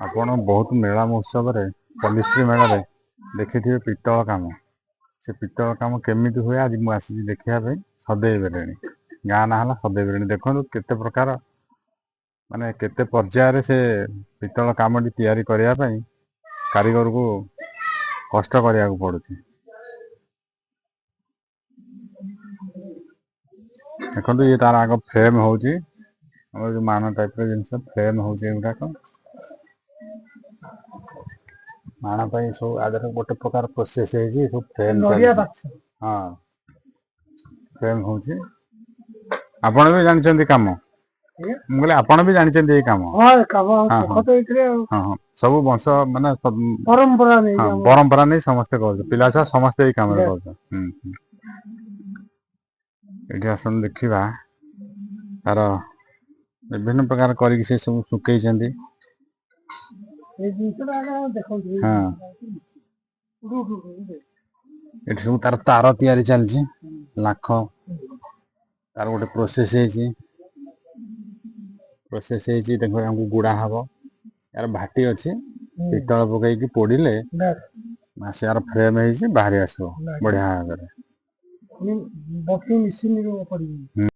ଆପଣ ବହୁତ ମେଳା ମହୋତ୍ସବରେ ପଲ୍ଲିଶ୍ରୀ ମେଳାରେ ଦେଖିଥିବେ ପିତ୍ତଳ କାମ। ସେ ପିତ୍ତଳ କାମ କେମିତି ହୁଏ ଆଜି ମୁଁ ଆସିଛି ଦେଖିବା ପାଇଁ ସଦେଇ ବେରେଣି। ଗାଁ ନାଁ ହେଲା ସଦେଇ ବେରେଣି। ଦେଖନ୍ତୁ କେତେ ପ୍ରକାର ମାନେ କେତେ ପର୍ଯ୍ୟାୟରେ ସେ ପିତ୍ତଳ କାମଟି ତିଆରି କରିବା ପାଇଁ କାରିଗରକୁ କଷ୍ଟ କରିବାକୁ ପଡୁଛି। ଦେଖନ୍ତୁ ଇଏ ତାର ଆଗ ଫ୍ରେମ୍ ହଉଛି, ଆମର ଯୋଉ ମାନ ଟାଇପର ଜିନିଷ ଫ୍ରେମ୍ ହଉଛି ଏଗୁଡାକ। ମାଣ ପାଇଁ ସବୁ ଆଗରେ ଗୋଟେ ପ୍ରକାର ପ୍ରୋସେସ ହେଇଛି, ସବୁ ଫ୍ରେମ୍ ଚାଲିଛି। ହଁ, ଫ୍ରେମ୍ ହଉଛି। ଆପଣ ବି ଜାଣିଛନ୍ତି କାମ? ମୁଁ କହିଲି ଆପଣ ବି ଜାଣିଛନ୍ତି ଏଇ କାମ? ହଁ ସବୁ ବଂଶ ମାନେ ପରମ୍ପରା ନେଇ ସମସ୍ତେ କରୁଛନ୍ତି। ପିଲା ଛୁଆ ସମସ୍ତେ ଏଇ କାମରେ କରୁଛନ୍ତି। ଏଠି ଆସନ୍ତୁ ଦେଖିବା ତାର ବିଭିନ୍ନ ପ୍ରକାର କରିକି ସେ ସବୁ ଶୁଖେଇଛନ୍ତି। ଏଠି ସବୁ ତାର ତିଆରି ଚାଲିଛି। ଲାଖ ତାର ଗୋଟେ ପ୍ରୋସେସ ହେଇଛି। ତାକୁ ଆମକୁ ଗୁଡା ହବ। ୟାର ଭାଟି ଅଛି, ପିତ୍ତଳ ପକେଇକି ପୋଡିଲେ ସେ ୟାର ଫ୍ରେମ୍ ହେଇଛି ବାହାରି ଆସିବ ବଢିଆ ଭାବରେ।